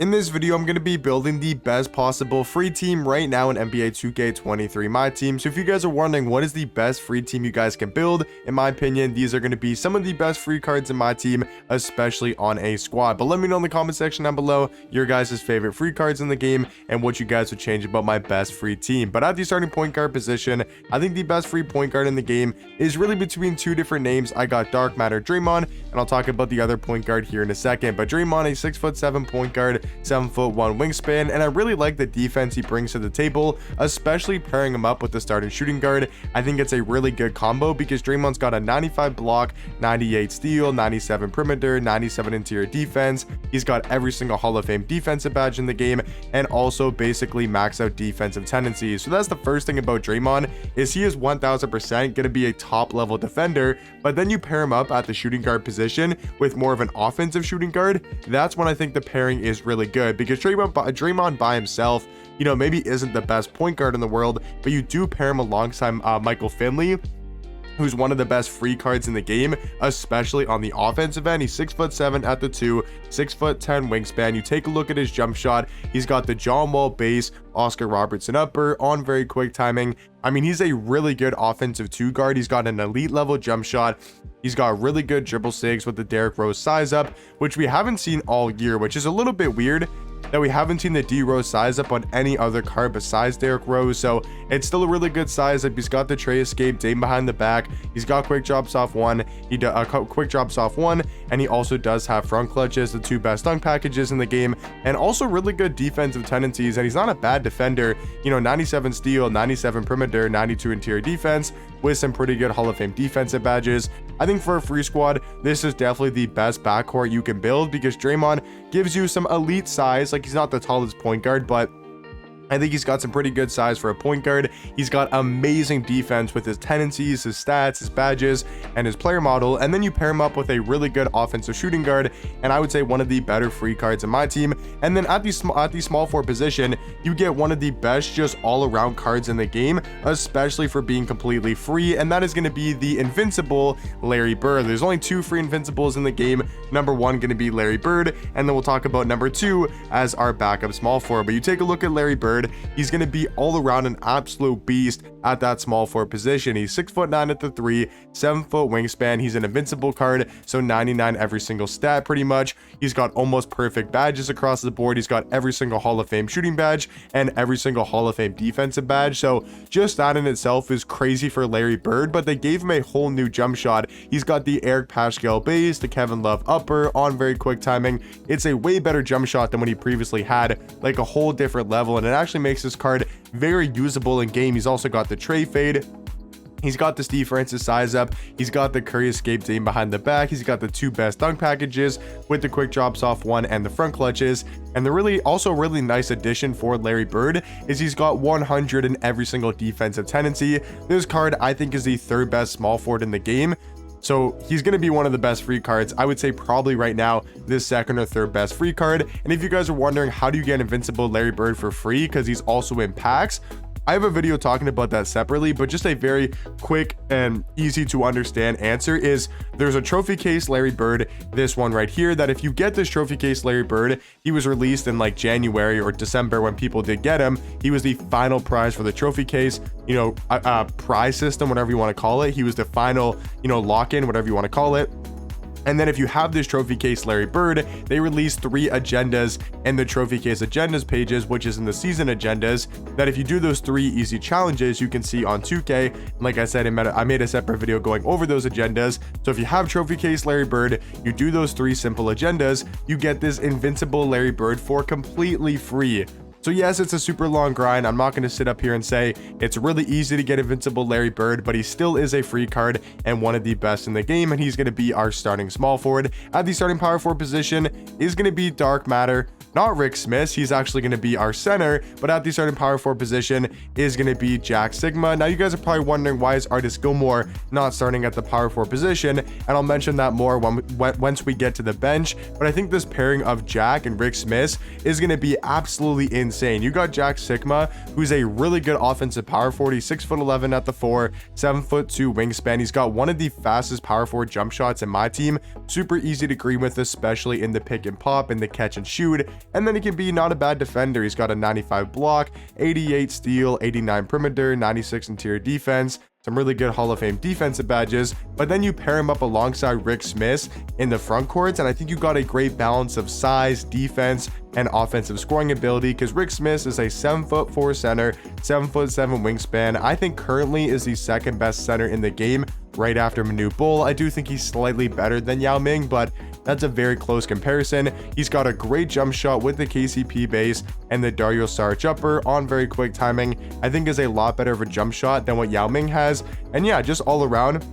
In this video, I'm going to be building the best possible free team right now in NBA 2K23 My Team. So if you guys are wondering what is the best free team you guys can build, in my opinion, these are going to be some of the best free cards in my team, especially on a squad. But let me know in the comment section down below your guys' favorite free cards in the game and what you guys would change about my best free team. But at the starting point guard position, I think the best free point guard in the game is really between two different names. I got Dark Matter Draymond, and I'll talk about the other point guard here in a second. But Draymond, a 6'7" point guard, 7'1" wingspan, and I really like the defense he brings to the table, especially pairing him up with the starting shooting guard. I think it's a really good combo because Draymond's got a 95 block, 98 steal, 97 perimeter, 97 interior defense. He's got every single Hall of Fame defensive badge in the game, and also basically max out defensive tendencies. So that's the first thing about Draymond, is he is 1000% going to be a top level defender. But then you pair him up at the shooting guard position with more of an offensive shooting guard. That's when I think the pairing is really good, because Draymond by himself, you know, maybe isn't the best point guard in the world, but you do pair him alongside Michael Finley, who's one of the best free cards in the game, especially on the offensive end. He's 6'7" at the 2, 6'10" wingspan. You take a look at his jump shot. He's got the John Wall base, Oscar Robertson upper on very quick timing. I mean, he's a really good offensive 2 guard. He's got an elite level jump shot. He's got really good dribble saves with the Derrick Rose size up, which we haven't seen all year, which is a little bit weird that we haven't seen the D Rose size up on any other card besides Derrick Rose. So it's still a really good size up. He's got the tray escape, Dame behind the back. He's got quick drops off one. Quick drops off one, and he also does have front clutches, the 2 best dunk packages in the game, and also really good defensive tendencies. And he's not a bad defender. You know, 97 steal, 97 perimeter, 92 interior defense, with some pretty good Hall of Fame defensive badges. I think for a free squad, this is definitely the best backcourt you can build, because Draymond gives you some elite size. Like, he's not the tallest point guard, but I think he's got some pretty good size for a point guard. He's got amazing defense with his tendencies, his stats, his badges, and his player model. And then you pair him up with a really good offensive shooting guard, and I would say one of the better free cards in my team. And then at the small forward position, you get one of the best just all-around cards in the game, especially for being completely free, and that is going to be the Invincible Larry Bird. There's only 2 free Invincibles in the game. Number 1 going to be Larry Bird, and then we'll talk about number 2 as our backup small forward. But you take a look at Larry Bird, he's going to be all around an absolute beast at that small forward position. He's 6'9" at the 3, 7 foot wingspan. He's an invincible card, so 99 every single stat pretty much. He's got almost perfect badges across the board. He's got every single Hall of Fame shooting badge and every single Hall of Fame defensive badge. So just that in itself is crazy for Larry Bird, but they gave him a whole new jump shot. He's got the Eric Paschal base, the Kevin Love upper on very quick timing. It's a way better jump shot than what he previously had, like a whole different level, and it actually makes this card very usable in game. He's also got the tray fade. He's got the Steve Francis size up. He's got the Curry escape Dame behind the back. He's got the 2 best dunk packages with the quick drops off one and the front clutches. And the really nice addition for Larry Bird is he's got 100 in every single defensive tendency. This card I think is the 3rd best small forward in the game. So he's going to be one of the best free cards. I would say probably right now this 2nd or 3rd best free card. And if you guys are wondering how do you get Invincible Larry Bird for free, because he's also in packs, I have a video talking about that separately, but just a very quick and easy to understand answer is there's a trophy case Larry Bird, this one right here, that if you get this trophy case Larry Bird, he was released in like January or December when people did get him. He was the final prize for the trophy case, you know, prize system, whatever you want to call it. He was the final, you know, lock-in, whatever you want to call it. And then if you have this trophy case Larry Bird, they release 3 agendas in the trophy case agendas pages, which is in the season agendas, that if you do those 3 easy challenges, you can see on 2K. And like I said, I made a separate video going over those agendas. So if you have trophy case Larry Bird, you do those 3 simple agendas, you get this Invincible Larry Bird for completely free. So yes, it's a super long grind. I'm not going to sit up here and say it's really easy to get Invincible Larry Bird, but he still is a free card and one of the best in the game, and he's going to be our starting small forward. At the starting power forward position is going to be Dark Matter. Not Rick Smith, he's actually going to be our center, but at the starting power forward position is going to be Jack Sigma. Now you guys are probably wondering why is Artis Gilmore not starting at the power forward position, and I'll mention that more once we get to the bench. But I think this pairing of Jack and Rick Smith is going to be absolutely insane. You got Jack Sigma, who's a really good offensive power forward. He's 6'11" at the 4, 7'2" wingspan. He's got one of the fastest power forward jump shots in my team. Super easy to green with, especially in the pick and pop and the catch and shoot. And then he can be not a bad defender. He's got a 95 block, 88 steal, 89 perimeter, 96 interior defense. Some really good Hall of Fame defensive badges, but then you pair him up alongside Rick Smith in the front courts, and I think you got a great balance of size, defense, and offensive scoring ability, because Rick Smith is a 7'4" center, 7'7" wingspan. I think currently is the second best center in the game, right after Manute Bol. I do think he's slightly better than Yao Ming, but that's a very close comparison. He's got a great jump shot with the KCP base and the Dario Saric upper on very quick timing. I think is a lot better of a jump shot than what Yao Ming has. And yeah, just all around,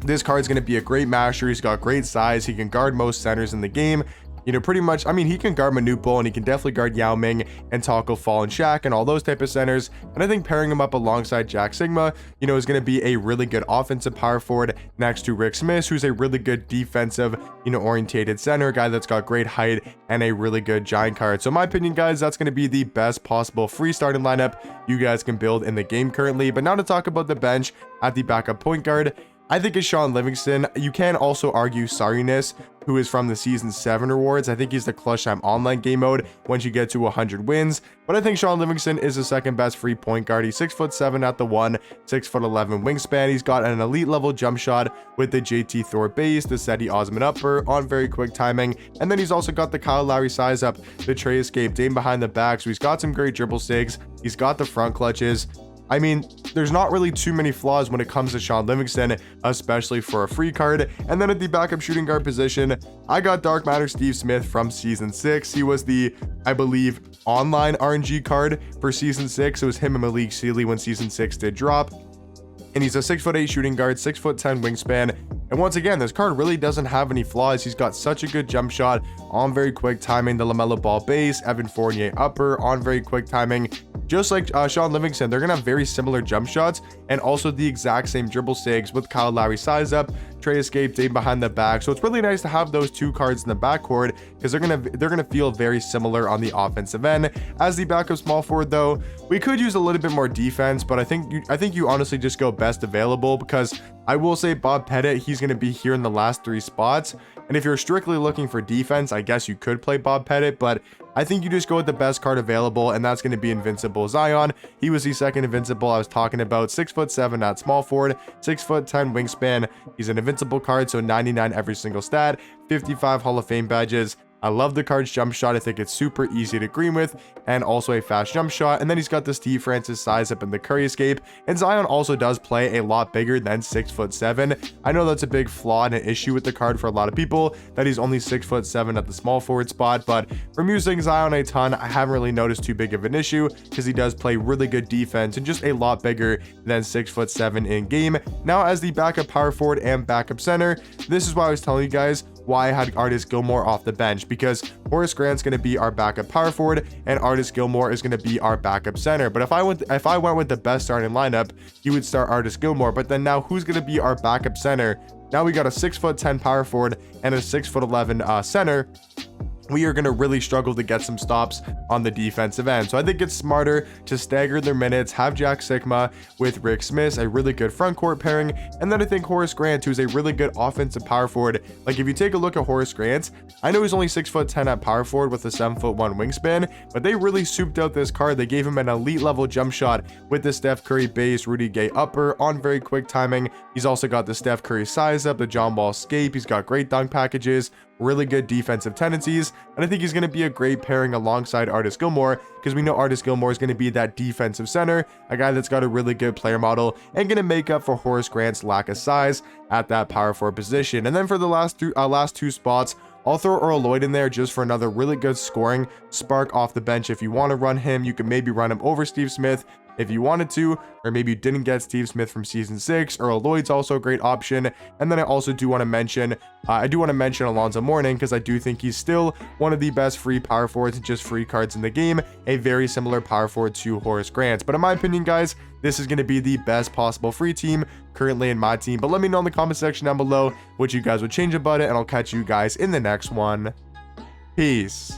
this card's going to be a great masher. He's got great size. He can guard most centers in the game. You know, pretty much, I mean, he can guard Manute Bol, and he can definitely guard Yao Ming and Taco Fall and Shaq and all those type of centers. And I think pairing him up alongside Jack Sigma, you know, is going to be a really good offensive power forward next to Rick Smith, who's a really good defensive, you know, orientated center, guy that's got great height and a really good giant card. So in my opinion, guys, that's going to be the best possible free starting lineup you guys can build in the game currently. But now to talk about the bench at the backup point guard, I think it's Shaun Livingston. You can also argue Sarinus, who is from the Season 7 rewards. I think he's the Clutch Time Online game mode once you get to 100 wins. But I think Shaun Livingston is the second best free point guard. He's 6'7" at the 1, 6'11" wingspan. He's got an elite level jump shot with the JT Thor base, the Seti Osman upper on very quick timing. And then he's also got the Kyle Lowry size up, the Trey Escape, Dame behind the back. So he's got some great dribble sigs. He's got the front clutches. I mean, there's not really too many flaws when it comes to Shaun Livingston, especially for a free card. And then at the backup shooting guard position, I got Dark Matter Steve Smith from Season 6. He was the, I believe, online RNG card for Season 6. It was him and Malik Sealy when Season 6 did drop. And he's a 6'8" shooting guard, 6'10" wingspan. And once again, this card really doesn't have any flaws. He's got such a good jump shot on very quick timing, the LaMelo Ball base, Evan Fournier upper on very quick timing. Just like Shaun Livingston, they're going to have very similar jump shots and also the exact same dribble sigs with Kyle Lowry size up, Trey Escape, Dame behind the back. So it's really nice to have those two cards in the backcourt because they're gonna feel very similar on the offensive end. As the backup small forward, though, we could use a little bit more defense, but I think you honestly just go best available, because I will say Bob Pettit, he's going to be here in the last 3 spots. And if you're strictly looking for defense, I guess you could play Bob Pettit, but I think you just go with the best card available, and that's going to be Invincible Zion. He was the second Invincible I was talking about. 6'7" at small forward, 6'10" wingspan. He's an Invincible card, so 99 every single stat, 55 Hall of Fame badges. I love the card's jump shot. I think it's super easy to green with, and also a fast jump shot. And then he's got the Steve Francis size up in the Curry Escape. And Zion also does play a lot bigger than 6'7". I know that's a big flaw and an issue with the card for a lot of people, that he's only 6'7" at the small forward spot. But from using Zion a ton, I haven't really noticed too big of an issue, because he does play really good defense and just a lot bigger than 6'7" in game. Now, as the backup power forward and backup center, this is why I was telling you guys why I had Artis Gilmore off the bench, because Horace Grant's going to be our backup power forward and Artis Gilmore is going to be our backup center. But if I went with the best starting lineup, you would start Artis Gilmore. But then now who's going to be our backup center? Now we got a 6'10" power forward and a 6'11" center. We are going to really struggle to get some stops on the defensive end. So I think it's smarter to stagger their minutes, have Jack Sigma with Rick Smith, a really good front court pairing. And then I think Horace Grant, who's a really good offensive power forward. Like, if you take a look at Horace Grant, I know he's only 6'10" at power forward with a 7'1" wingspan, but they really souped out this card. They gave him an elite level jump shot with the Steph Curry base, Rudy Gay upper on very quick timing. He's also got the Steph Curry size up, the John Wall escape. He's got great dunk packages, really good defensive tendencies, and I think he's going to be a great pairing alongside Artis Gilmore, because we know Artis Gilmore is going to be that defensive center, a guy that's got a really good player model and going to make up for Horace Grant's lack of size at that power forward position. And then for the last two spots, I'll throw Earl Lloyd in there just for another really good scoring spark off the bench. If you want to run him, you can maybe run him over Steve Smith if you wanted to, or maybe you didn't get Steve Smith from season 6. Earl Lloyd's also a great option. And then I also do want to mention Alonzo Mourning, because I do think he's still one of the best free power forwards, just free cards in the game, a very similar power forward to Horace Grant. But in my opinion, guys, this is going to be the best possible free team currently in my team. But let me know in the comment section down below what you guys would change about it, and I'll catch you guys in the next one. Peace.